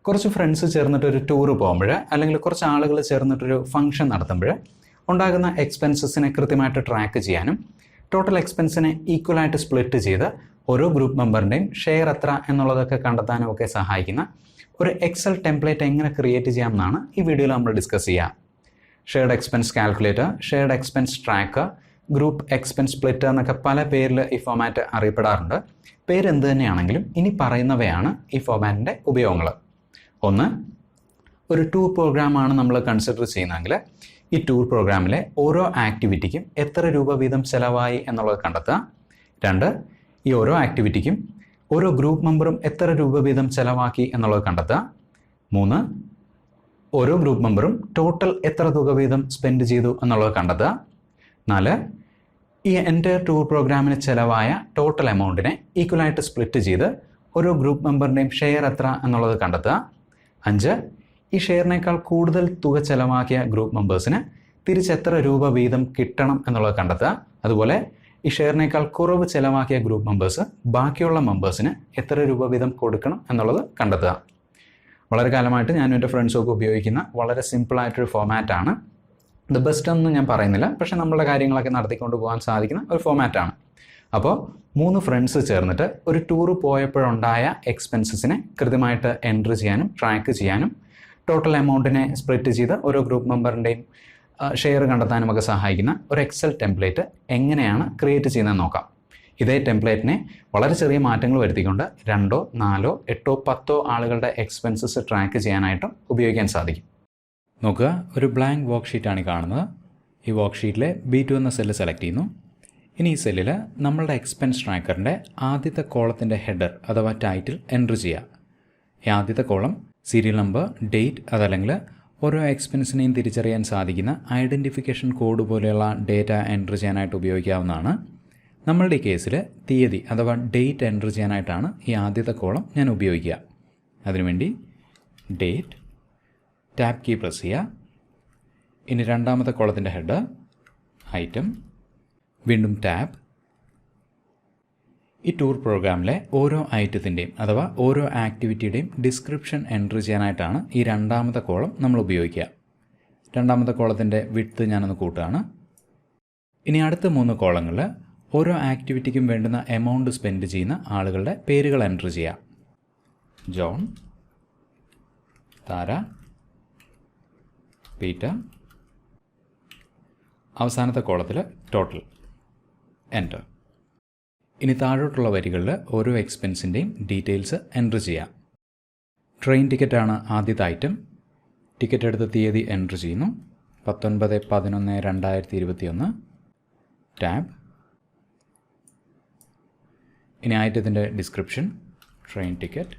കുറച്ച് friends ചേർന്നിട്ടൊരു tour പോകുമ്പോൾ അല്ലെങ്കിൽ കുറച്ച് ആളുകൾ ചേർന്നിട്ടൊരു ഫംഗ്ഷൻ നടത്തുമ്പോൾ ഉണ്ടാകുന്ന എക്സ്പെൻസസിനെ കൃത്യമായിട്ട് ട്രാക്ക് ചെയ്യാനും ടോട്ടൽ എക്സ്പെൻസിനെ ഈക്വലായിട്ട് സ്പ്ലിറ്റ് ചെയ്ത് ഓരോ ഗ്രൂപ്പ് മെമ്പറിൻ്റെയും ഷെയർ എത്ര എന്നുള്ളതൊക്കെ കണ്ടെത്താനും ഒക്കെ സഹായിക്കുന്ന ഒരു എക്സൽ ടെംപ്ലേറ്റ് എങ്ങനെ ക്രിയേറ്റ് ചെയ്യാമെന്നാണ് ഈ വീഡിയോയിൽ നമ്മൾ ഡിസ്കസ് ചെയ്യുക. Shared expense calculator, shared expense tracker, group expense splitter എന്നൊക്കെ പല പേരിൽ ഈ ഫോമാറ്റ് അറിയപ്പെടാറുണ്ട്. പേര് എന്ത് തന്നെയാണെങ്കിലും ഇനി പറയുന്നവയാണ് ഈ ഫോമാറ്റിൻ്റെ ഉപയോഗങ്ങൾ. ഒന്ന്, ഒരു ടൂർ പ്രോഗ്രാമാണ് നമ്മൾ കൺസിഡർ ചെയ്യുന്നതെങ്കിൽ ഈ ടൂർ പ്രോഗ്രാമിലെ ഓരോ ആക്ടിവിറ്റിക്കും എത്ര രൂപ വീതം ചിലവായി എന്നുള്ളത് കണ്ടെത്തുക. രണ്ട്, ഈ ഓരോ ആക്ടിവിറ്റിക്കും ഓരോ ഗ്രൂപ്പ് മെമ്പറും എത്ര രൂപ വീതം ചിലവാക്കി എന്നുള്ളത് കണ്ടെത്തുക. മൂന്ന്, ഓരോ ഗ്രൂപ്പ് മെമ്പറും ടോട്ടൽ എത്ര തുക വീതം സ്പെൻഡ് ചെയ്തു എന്നുള്ളത് കണ്ടെത്തുക. നാല്, ഈ എൻ്റെ ടൂർ പ്രോഗ്രാമിന് ചിലവായ ടോട്ടൽ എമൗണ്ടിനെ ഈക്വലായിട്ട് സ്പ്ലിറ്റ് ചെയ്ത് ഓരോ ഗ്രൂപ്പ് മെമ്പറിൻ്റെയും ഷെയർ എത്ര എന്നുള്ളത് കണ്ടെത്തുക. അഞ്ച്, ഈ ഷെയറിനേക്കാൾ കൂടുതൽ തുക ചിലവാക്കിയ ഗ്രൂപ്പ് മെമ്പേഴ്സിന് തിരിച്ചെത്ര രൂപ വീതം കിട്ടണം എന്നുള്ളത് കണ്ടെത്തുക. അതുപോലെ ഈ ഷെയറിനേക്കാൾ കുറവ് ചിലവാക്കിയ ഗ്രൂപ്പ് മെമ്പേഴ്സ് ബാക്കിയുള്ള മെമ്പേഴ്സിന് എത്ര രൂപ വീതം കൊടുക്കണം എന്നുള്ളത് കണ്ടെത്തുക. വളരെ കാലമായിട്ട് ഞാനും എൻ്റെ ഫ്രണ്ട്സൊക്കെ ഉപയോഗിക്കുന്ന വളരെ സിമ്പിളായിട്ടൊരു ഫോമാറ്റാണ്. ദ ബെസ്റ്റ് ഒന്നും ഞാൻ പറയുന്നില്ല, പക്ഷേ നമ്മളുടെ കാര്യങ്ങളൊക്കെ നടത്തിക്കൊണ്ട് പോകാൻ സാധിക്കുന്ന ഒരു ഫോമാറ്റാണ്. അപ്പോൾ 3 ഫ്രണ്ട്സ് ചേർന്നിട്ട് ഒരു ടൂർ പോയപ്പോഴുണ്ടായ എക്സ്പെൻസസിനെ കൃത്യമായിട്ട് എൻട്രി ചെയ്യാനും ട്രാക്ക് ചെയ്യാനും ടോട്ടൽ എമൗണ്ടിനെ സ്പ്ലിറ്റ് ചെയ്ത് ഓരോ ഗ്രൂപ്പ് മെമ്പറിൻ്റെയും ഷെയർ കണ്ടെത്താനും ഒക്കെ സഹായിക്കുന്ന ഒരു എക്സൽ ടെംപ്ലേറ്റ് എങ്ങനെയാണ് ക്രിയേറ്റ് ചെയ്യുന്നതെന്ന് നോക്കാം. ഇതേ ടെംപ്ലേറ്റിനെ വളരെ ചെറിയ മാറ്റങ്ങൾ വരുത്തിക്കൊണ്ട് 2, 4, 8, 10 ആളുകളുടെ എക്സ്പെൻസസ് ട്രാക്ക് ചെയ്യാനായിട്ടും ഉപയോഗിക്കാൻ സാധിക്കും. നോക്കുക, ഒരു ബ്ലാങ്ക് വർക്ക്ഷീറ്റാണ് കാണുന്നത്. ഈ വർക്ക്ഷീറ്റിലെ B2 എന്ന സെല്ല് സെലക്ട് ചെയ്യുന്നു. ഇനി ഈ സെല്ലിൽ നമ്മളുടെ എക്സ്പെൻസ് ട്രാക്കറിൻ്റെ ആദ്യത്തെ കോളത്തിൻ്റെ ഹെഡർ അഥവാ ടൈറ്റിൽ എൻട്രി ചെയ്യുക. ഈ ആദ്യത്തെ കോളം സീരിയൽ നമ്പർ, ഡേറ്റ്, അതല്ലെങ്കിൽ ഓരോ എക്സ്പെൻസിനെയും തിരിച്ചറിയാൻ സാധിക്കുന്ന ഐഡൻറ്റിഫിക്കേഷൻ കോഡ് പോലെയുള്ള ഡേറ്റ എൻട്രി ചെയ്യാനായിട്ട് ഉപയോഗിക്കാവുന്നതാണ്. നമ്മളുടെ ഈ കേസിൽ തീയതി അഥവാ ഡേറ്റ് എൻട്രി ചെയ്യാനായിട്ടാണ് ഈ ആദ്യത്തെ കോളം ഞാൻ ഉപയോഗിക്കുക. അതിനുവേണ്ടി ഡേറ്റ്, ടാബ് കീ പ്രസ് ചെയ്യുക. ഇനി രണ്ടാമത്തെ കോളത്തിൻ്റെ ഹെഡർ ഐറ്റം, വീണ്ടും ടാബ്. ഈ ടൂർ പ്രോഗ്രാമിലെ ഓരോ ഐറ്റത്തിൻ്റെയും അഥവാ ഓരോ ആക്ടിവിറ്റിയുടെയും ഡിസ്ക്രിപ്ഷൻ എൻട്രി ചെയ്യാനായിട്ടാണ് ഈ രണ്ടാമത്തെ കോളം നമ്മൾ ഉപയോഗിക്കുക. രണ്ടാമത്തെ കോളത്തിൻ്റെ വിഡ്ത്ത് ഞാനൊന്ന് കൂട്ടുകയാണ്. ഇനി അടുത്ത 3 കോളങ്ങളിൽ ഓരോ ആക്ടിവിറ്റിക്കും വേണ്ടുന്ന എമൗണ്ട് സ്പെൻഡ് ചെയ്യുന്ന ആളുകളുടെ പേരുകൾ എൻട്രി ചെയ്യുക. John, Tara, Peter. അവസാനത്തെ കോളത്തിൽ ടോട്ടൽ എൻ്റർ. ഇനി താഴോട്ടുള്ള വരികളിൽ ഓരോ എക്സ്പെൻസിൻ്റെയും ഡീറ്റെയിൽസ് എൻട്രി ചെയ്യാം. ട്രെയിൻ ടിക്കറ്റാണ് ആദ്യത്തെ ഐറ്റം. ടിക്കറ്റ് എടുത്ത തീയതി എൻട്രി ചെയ്യുന്നു. 19/11/2021. ടാബ്. ഇനി ഐറ്റത്തിൻ്റെ ഡിസ്ക്രിപ്ഷൻ ട്രെയിൻ ടിക്കറ്റ്.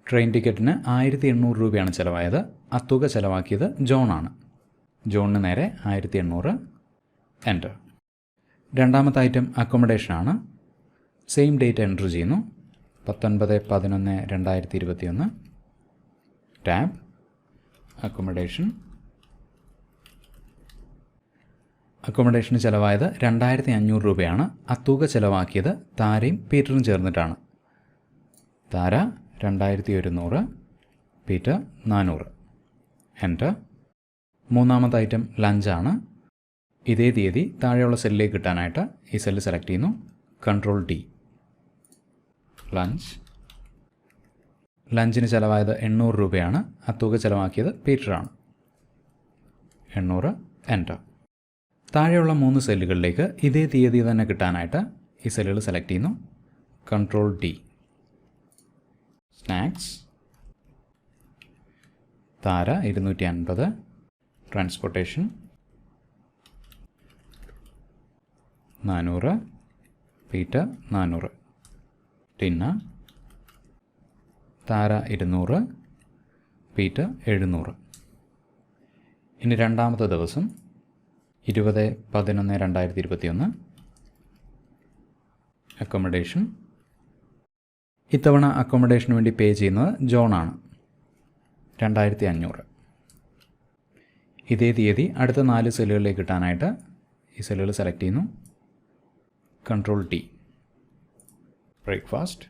ട്രെയിൻ ടിക്കറ്റിന് 1800 രൂപയാണ് ചിലവായത്. ആ തുക ചിലവാക്കിയത് ജോണാണ്. ജോണിന് നേരെ 1800 എൻ്റർ. രണ്ടാമത്തെ ഐറ്റം അക്കോമഡേഷനാണ്. സെയിം ഡേറ്റ് എൻട്രി ചെയ്യുന്നു. 19/11/2021. Tab, accommodation. അക്കോമഡേഷന് ചിലവായത് 2500 രൂപയാണ്. ആ തുക ചിലവാക്കിയത് താരയും പീറ്ററും ചേർന്നിട്ടാണ്. Tara 2100, Peter 400 enter. മൂന്നാമത്തെ ഐറ്റം ലഞ്ചാണ്. ഇതേ തീയതി താഴെയുള്ള സെല്ലിലേക്ക് കിട്ടാനായിട്ട് ഈ സെല്ല് സെലക്ട് ചെയ്യുന്നു. Ctrl D, lunch. ലഞ്ചിന് ചിലവായത് 800 രൂപയാണ്. ആ തുക ചിലവാക്കിയത് പീറ്ററാണ്. 800 എൻ്റർ. താഴെയുള്ള 3 സെല്ലുകളിലേക്ക് ഇതേ തീയതി തന്നെ കിട്ടാനായിട്ട് ഈ സെല്ലുകൾ സെലക്ട് ചെയ്യുന്നു. Ctrl D, snacks. Tara 250, transportation 400, Peter 400. Dinner. Tara 200, Peter 700. ഇനി രണ്ടാമത്തെ ദിവസം 20/11/2021. അക്കോമഡേഷൻ. ഇത്തവണ അക്കോമഡേഷന് വേണ്ടി പേ ചെയ്യുന്നത് ജോണാണ്. 2500. ഇതേ തീയതി അടുത്ത 4 സെല്ലുകളിലേക്ക് കിട്ടാനായിട്ട് ഈ സെല്ലുകൾ സെലക്ട് ചെയ്യുന്നു. Ctrl D, breakfast.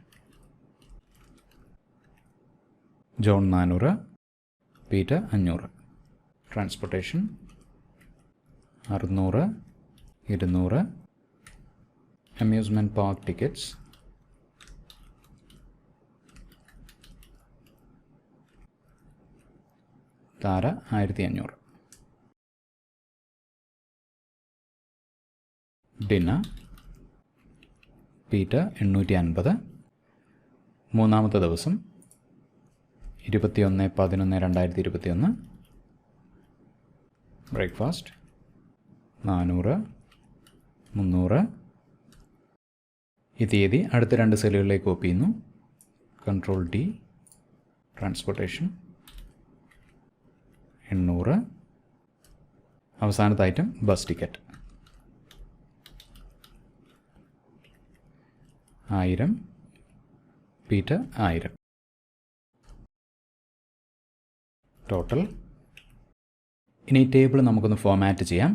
John 400, Peter 500. Transportation 600, 200. Amusement park tickets Tara 1500. Dinner Peter 850. മൂന്നാമത്തെ ദിവസം 21/11/2021. ബ്രേക്ക്ഫാസ്റ്റ് 400, 300. ഈ തീയതി അടുത്ത 2 സെല്ലുകളിലേക്ക് കോപ്പി ചെയ്യുന്നു. Control D. ട്രാൻസ്പോർട്ടേഷൻ 800. അവസാനത്തെ item bus ticket 1000, Peter 1000. Total. ഇനി ഈ ടേബിൾ നമുക്കൊന്ന് ഫോമാറ്റ് ചെയ്യാം.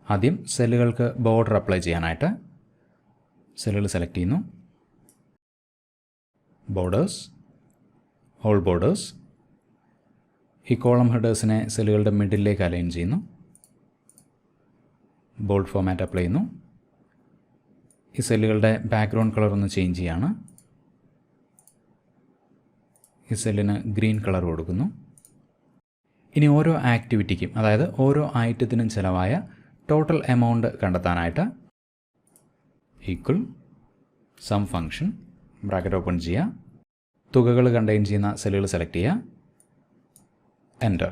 ആദ്യം സെല്ലുകൾക്ക് ബോർഡർ അപ്ലൈ ചെയ്യാനായിട്ട് സെല്ലുകൾ സെലക്ട് ചെയ്യുന്നു. Borders, all borders. ഈ കോളം ഹെഡേഴ്സിനെ സെല്ലുകളുടെ മിഡിലേക്ക് അലൈൻ ചെയ്യുന്നു. ബോൾഡ് ഫോമാറ്റ് അപ്ലൈ ചെയ്യുന്നു. ഈ സെല്ലുകളുടെ ബാക്ക്ഗ്രൗണ്ട് കളർ ഒന്ന് ചേഞ്ച് ചെയ്യാണ്. ഈ സെല്ലിന് ഗ്രീൻ കളർ കൊടുക്കുന്നു. ഇനി ഓരോ ആക്ടിവിറ്റിക്കും, അതായത് ഓരോ ഐറ്റത്തിനും ചിലവായ ടോട്ടൽ എമൗണ്ട് കണ്ടെത്താനായിട്ട് equal sum function bracket open ചെയ്യുക. തുകകൾ കണ്ടെയ്ൻ ചെയ്യുന്ന സെല്ലുകൾ സെലക്ട് ചെയ്യുക. എൻ്റർ.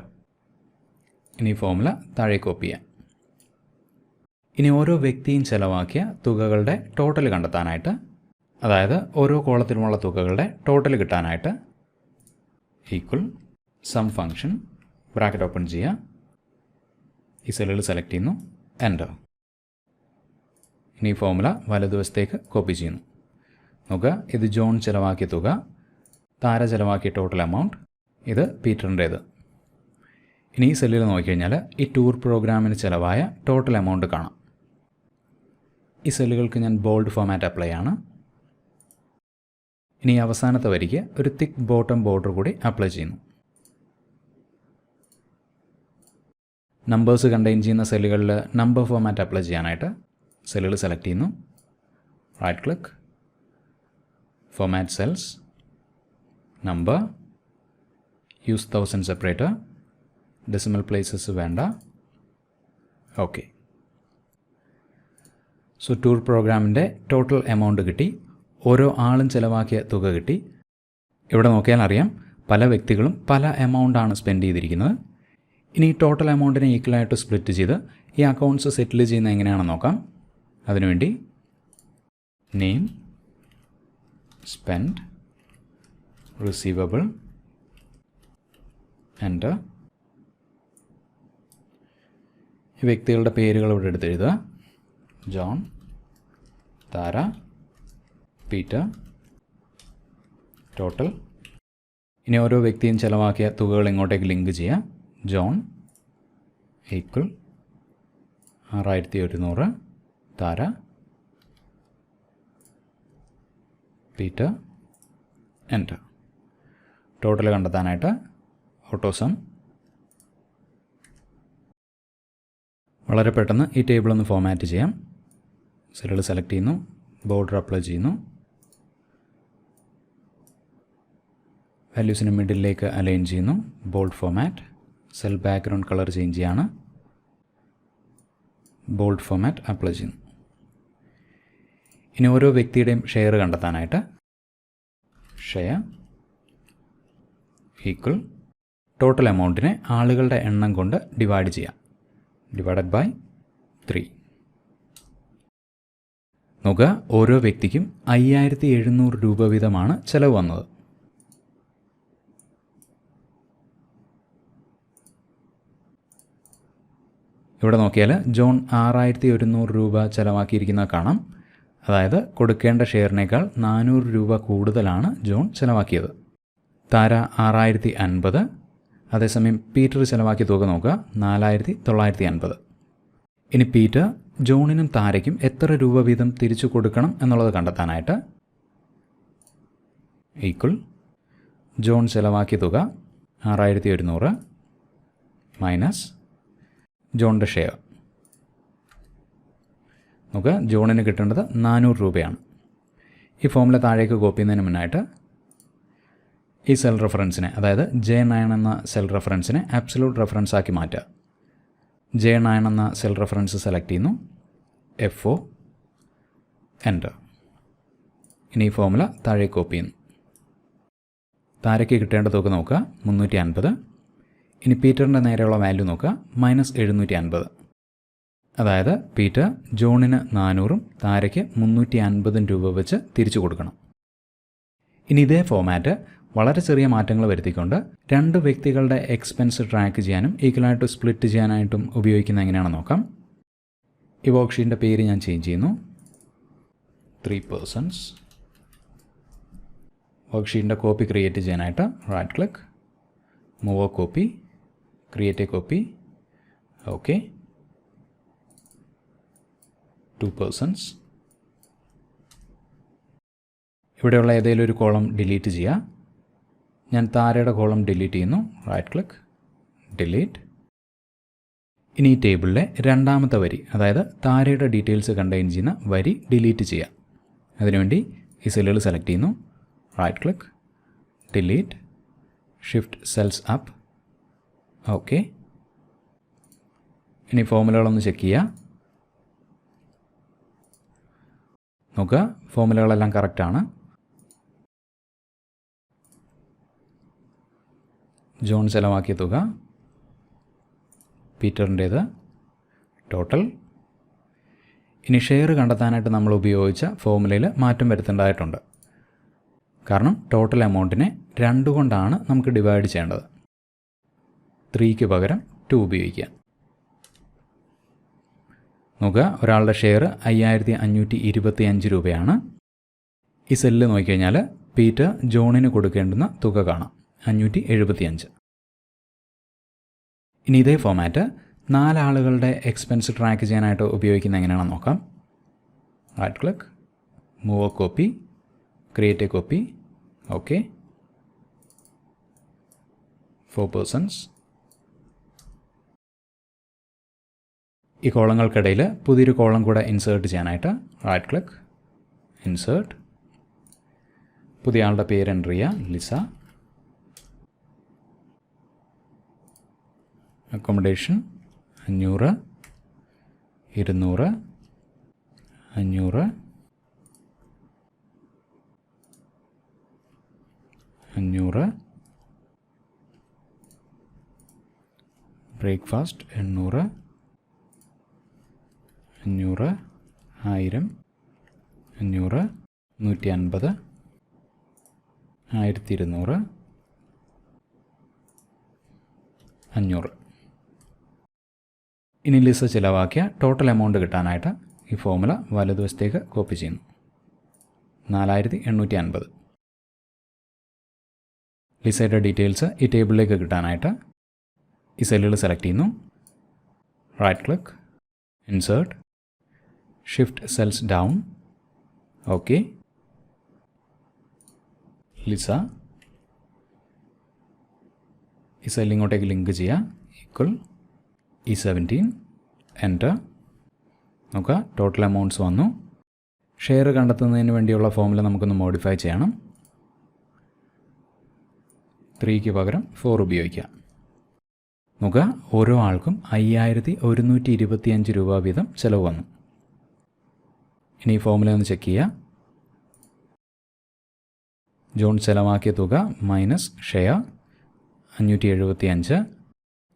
ഇനി ഫോർമുല താഴെ കോപ്പി ചെയ്യാം. ഇനി ഓരോ വ്യക്തിയും ചിലവാക്കിയ തുകകളുടെ ടോട്ടൽ കണ്ടെത്താനായിട്ട്, അതായത് ഓരോ കോളത്തിലുമുള്ള തുകകളുടെ ടോട്ടൽ കിട്ടാനായിട്ട് equal sum function bracket open ചെയ്യുക. ഈ സെല്ലുകൾ സെലക്ട് ചെയ്യുന്നു. എൻ്റർ. ഇനി ഫോർമുല വലതുവശത്തേക്ക് കോപ്പി ചെയ്യുന്നു. നോക്കുക, ഇത് ജോൺ ചിലവാക്കിയ തുക, താര ചിലവാക്കിയ ടോട്ടൽ എമൗണ്ട്, ഇത് പീറ്ററിൻ്റേത്. ഇനി ഈ സെല്ലിൽ നോക്കിക്കഴിഞ്ഞാൽ ഈ ടൂർ പ്രോഗ്രാമിന് ചിലവായ ടോട്ടൽ എമൗണ്ട് കാണാം. ഈ സെല്ലുകൾക്ക് ഞാൻ ബോൾഡ് ഫോമാറ്റ് അപ്ലൈ ആണ്. ഇനി അവസാനത്തെ വരിക്ക് ഒരു തിക്ക് ബോട്ടം ബോർഡർ കൂടി അപ്ലൈ ചെയ്യുന്നു. നമ്പേഴ്സ് കണ്ടെയ്ൻ ചെയ്യുന്ന സെല്ലുകളിൽ നമ്പർ ഫോമാറ്റ് അപ്ലൈ ചെയ്യാനായിട്ട് സെല്ലുകൾ സെലക്ട് ചെയ്യുന്നു. Right click, format cells, number, use 1000 separator, decimal places വേണ്ട. ഓക്കെ. സോ ടൂർ പ്രോഗ്രാമിൻ്റെ ടോട്ടൽ എമൗണ്ട് കിട്ടി. ഓരോ ആളും ചിലവാക്കിയ തുക കിട്ടി. ഇവിടെ നോക്കിയാൽ അറിയാം, പല വ്യക്തികളും പല എമൗണ്ടാണ് സ്പെൻഡ് ചെയ്തിരിക്കുന്നത്. ഇനി ടോട്ടൽ എമൗണ്ടിനെ ഈക്വലായിട്ട് സ്പ്ലിറ്റ് ചെയ്ത് ഈ അക്കൗണ്ട്സ് സെറ്റിൽ ചെയ്യുന്നത് എങ്ങനെയാണെന്ന് നോക്കാം. അതിനുവേണ്ടി നെയിം, സ്പെൻഡ്, റിസീവബിൾ, എൻ്റർ. ഈ വ്യക്തികളുടെ പേരുകൾ ഇവിടെ എടുത്തെഴുതുക. John, Tara, Peter, total. ഇനി ഓരോ വ്യക്തിയും ചിലവാക്കിയ തുകകൾ ഇങ്ങോട്ടേക്ക് ലിങ്ക് ചെയ്യാം. John equal 6100, Tara, Peter, enter. Total കണ്ടെത്താനായിട്ട് ഓട്ടോസം. വളരെ പെട്ടെന്ന് ഈ ടേബിൾ ഒന്ന് ഫോമാറ്റ് ചെയ്യാം. സെല്ലുകൾ സെലക്ട് ചെയ്യുന്നു. ബോർഡർ അപ്ലൈ ചെയ്യുന്നു. വാല്യൂസിന് മിഡിലേക്ക് അലൈൻ ചെയ്യുന്നു. Bold format. Cell background colour change ചെയ്യാണ്. ബോൾഡ് ഫോമാറ്റ് അപ്ലൈ ചെയ്യുന്നു. ഇനി ഓരോ വ്യക്തിയുടെയും ഷെയർ കണ്ടെത്താനായിട്ട് ഷെയർ ഈക്വൽ ടോട്ടൽ എമൗണ്ടിനെ ആളുകളുടെ എണ്ണം കൊണ്ട് ഡിവൈഡ് ചെയ്യാം. Divided by 3. നോക്കുക, ഓരോ വ്യക്തിക്കും 5700 രൂപ വീതമാണ് ചിലവ് വന്നത്. ഇവിടെ നോക്കിയാൽ ജോൺ 6100 രൂപ ചിലവാക്കിയിരിക്കുന്നത് കാണാം. അതായത് കൊടുക്കേണ്ട ഷെയറിനേക്കാൾ 400 രൂപ കൂടുതലാണ് ജോൺ ചിലവാക്കിയത്. താര 6050. അതേസമയം പീറ്റർ ചിലവാക്കിയ തുക നോക്കുക, 4950. ഇനി പീറ്റർ ജോണിനും താരയ്ക്കും എത്ര രൂപ വീതം തിരിച്ചു കൊടുക്കണം എന്നുള്ളത് കണ്ടെത്താനായിട്ട് ഈക്വൽ ജോൺ ചിലവാക്കിയ തുക 6100 മൈനസ് ജോണിൻ്റെ ഷെയർ. നമുക്ക് ജോണിന് കിട്ടേണ്ടത് 400 രൂപയാണ്. ഈ ഫോമുല താഴേക്ക് കോപ്പി ചെയ്യുന്നതിന് മുന്നായിട്ട് ഈ സെൽ റെഫറൻസിനെ, അതായത് J9 എന്ന സെൽ റെഫറൻസിനെ ആബ്സലൂട്ട് റെഫറൻസ് ആക്കി മാറ്റുക. J9 എന്ന സെൽ റെഫറൻസ് സെലക്ട് ചെയ്യുന്നു, F4 എൻ്റർ. ഇനി ഈ ഫോമുല താഴേക്ക് കോപ്പി ചെയ്യുന്നു. താഴേക്ക് കിട്ടേണ്ട തുക നോക്കുക, 350. ഇനി പീറ്ററിൻ്റെ നേരെയുള്ള വാല്യൂ നോക്കുക, -750. അതായത് പീറ്റർ ജോണിന് 400 താരയ്ക്ക് 350 രൂപ വെച്ച് തിരിച്ചു കൊടുക്കണം. ഇനി ഇതേ ഫോമാറ്റ് വളരെ ചെറിയ മാറ്റങ്ങൾ വരുത്തിക്കൊണ്ട് 2 വ്യക്തികളുടെ എക്സ്പെൻസ് ട്രാക്ക് ചെയ്യാനും ഈക്വലായിട്ട് സ്പ്ലിറ്റ് ചെയ്യാനായിട്ടും ഉപയോഗിക്കുന്നത് എങ്ങനെയാണെന്ന് നോക്കാം. ഈ വർക്ക്ഷീറ്റിൻ്റെ പേര് ഞാൻ ചേഞ്ച് ചെയ്യുന്നു, 3 persons. വർക്ക്ഷീറ്റിൻ്റെ കോപ്പി ക്രിയേറ്റ് ചെയ്യാനായിട്ട് right click, move copy, create a copy, okay. 2 persons. ഇവിടെയുള്ള ഏതെങ്കിലും ഒരു കോളം ഡിലീറ്റ് ചെയ്യുക. ഞാൻ താരയുടെ കോളം ഡിലീറ്റ് ചെയ്യുന്നു, റൈറ്റ് ക്ലിക്ക്, ഡിലീറ്റ്. ഇനി ഈ ടേബിളിലെ രണ്ടാമത്തെ വരി, അതായത് താരയുടെ ഡീറ്റെയിൽസ് കണ്ടെയ്ൻ ചെയ്യുന്ന വരി ഡിലീറ്റ് ചെയ്യുക. അതിനുവേണ്ടി ഈ സെല്ലുകൾ സെലക്ട് ചെയ്യുന്നു, right click, delete, shift cells up, okay. ഇനി ഫോമുലകളൊന്ന് ചെക്ക് ചെയ്യുക. നോക്കുക, ഫോമുലകളെല്ലാം കറക്റ്റാണ്. ജോൺ ചെലവാക്കിയ തുക, പീറ്ററിൻ്റേത്, ടോട്ടൽ. ഇനി ഷെയർ കണ്ടെത്താനായിട്ട് നമ്മൾ ഉപയോഗിച്ച ഫോമുലയിൽ മാറ്റം വരുത്തേണ്ടതായിട്ടുണ്ട്. കാരണം ടോട്ടൽ എമൗണ്ടിനെ 2 കൊണ്ടാണ് നമുക്ക് ഡിവൈഡ് ചെയ്യേണ്ടത്. 3ക്ക് പകരം 2 ഉപയോഗിക്കുക. നോക്കുക, ഒരാളുടെ ഷെയർ 5525 രൂപയാണ്. ഈ സെല്ലിൽ നോക്കിക്കഴിഞ്ഞാൽ പീറ്റർ ജോണിന് കൊടുക്കേണ്ടുന്ന തുക കാണാം, 575. ഇനി ഇതേ ഫോമാറ്റ് 4 ആളുകളുടെ എക്സ്പെൻസ് ട്രാക്ക് ചെയ്യാനായിട്ട് ഉപയോഗിക്കുന്നത് എങ്ങനെയാണെന്ന് നോക്കാം. Right click, move copy, create a copy, okay. 4 persons. ഈ കോളങ്ങൾക്കിടയിൽ പുതിയൊരു കോളം കൂടെ ഇൻസേർട്ട് ചെയ്യാനായിട്ട് റൈറ്റ് ക്ലിക്ക്, ഇൻസേർട്ട്, പുതിയ ആളുടെ പേര് എൻ്റർ ചെയ്യുക, ലിസ. Accommodation 500, 200, 500, 500, breakfast 800, 500, 1000, 500, 150, 1200, 500. ഇനി ലിസ ചിലവാക്കിയ ടോട്ടൽ എമൗണ്ട് കിട്ടാനായിട്ട് ഈ ഫോമുല വലതുവശത്തേക്ക് കോപ്പി ചെയ്യുന്നു, 4850. ലിസയുടെ ഡീറ്റെയിൽസ് ഈ ടേബിളിലേക്ക് കിട്ടാനായിട്ട് ഈ സെല്ലുകൾ സെലക്ട് ചെയ്യുന്നു, right click, insert, shift cells down, okay. ലിസ, ഈ സെൽ ഇങ്ങോട്ടേക്ക് ലിങ്ക് ചെയ്യുക, ഈക്വൽ E17, എൻ്റർ. നോക്കുക, ടോട്ടൽ എമൗണ്ട്സ് വന്നു. ഷെയർ കണ്ടെത്തുന്നതിന് വേണ്ടിയുള്ള ഫോമുല നമുക്കൊന്ന് മോഡിഫൈ ചെയ്യണം. 3ക്ക് പകരം 4 ഉപയോഗിക്കുക. നോക്കുക, ഓരോ ആൾക്കും 5125 രൂപ വീതം ചിലവ് വന്നു. ഇനി ഈ ഫോമുല ഒന്ന് ചെക്ക് ചെയ്യുക. ജോൺ ചിലവാക്കിയ തുക മൈനസ് ഷെയർ 575.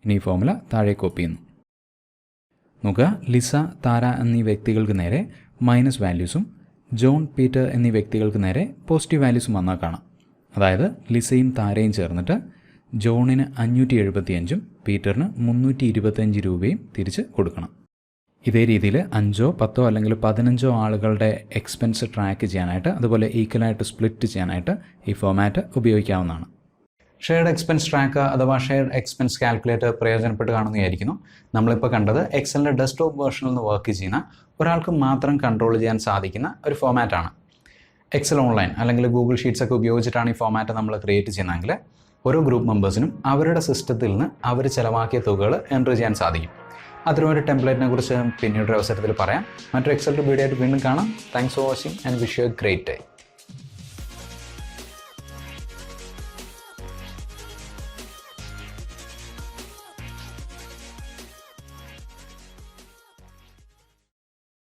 ഇനി ഈ ഫോമുല താഴെ കോപ്പി ചെയ്യുന്നു. നോക്കുക, ലിസ, താര എന്നീ വ്യക്തികൾക്ക് നേരെ മൈനസ് വാല്യൂസും ജോൺ, പീറ്റർ എന്നീ വ്യക്തികൾക്ക് നേരെ പോസിറ്റീവ് വാല്യൂസും വന്നാൽ കാണാം. അതായത് ലിസയും താരയും ചേർന്നിട്ട് ജോണിന് 575ഉം പീറ്ററിന് 325 രൂപയും തിരിച്ച് കൊടുക്കണം. ഇതേ രീതിയിൽ 5, 10 അല്ലെങ്കിൽ 15 ആളുകളുടെ എക്സ്പെൻസ് ട്രാക്ക് ചെയ്യാനായിട്ട്, അതുപോലെ ഈക്വലായിട്ട് സ്പ്ലിറ്റ് ചെയ്യാനായിട്ട് ഈ ഫോമാറ്റ് ഉപയോഗിക്കാവുന്നതാണ്. ഷെയർഡ് എക്സ്പെൻസ് ട്രാക്ക് അഥവാ ഷെയർഡ് എക്സ്പെൻസ് കാൽക്കുലേറ്റർ പ്രയോജനപ്പെട്ട് കാണുന്നതായിരിക്കുന്നു. നമ്മളിപ്പോൾ കണ്ടത് എക്സലിൻ്റെ ഡെസ്ക്ടോപ്പ് വേർഷനിൽ നിന്ന് വർക്ക് ചെയ്യുന്ന ഒരാൾക്ക് മാത്രം കൺട്രോൾ ചെയ്യാൻ സാധിക്കുന്ന ഒരു ഫോമാറ്റാണ്. എക്സൽ ഓൺലൈൻ അല്ലെങ്കിൽ ഗൂഗിൾ ഷീറ്റ്സ് ഒക്കെ ഉപയോഗിച്ചിട്ടാണ് ഈ ഫോമാറ്റ് നമ്മൾ ക്രിയേറ്റ് ചെയ്യുന്നതെങ്കിൽ ഓരോ ഗ്രൂപ്പ് മെമ്പേഴ്സിനും അവരുടെ സിസ്റ്റത്തിൽ നിന്ന് അവർ ചിലവാക്കിയ തുകകൾ എൻട്രി ചെയ്യാൻ സാധിക്കും. അത്തരം ഒരു ടെംപ്ലേറ്റിനെ കുറിച്ച് പിന്നീട് ഒരു അവസരത്തിൽ പറയാം. മറ്റൊരു എക്സൽ വീഡിയോ ആയിട്ട് വീണ്ടും കാണാം. Thanks for watching and wish you A great day.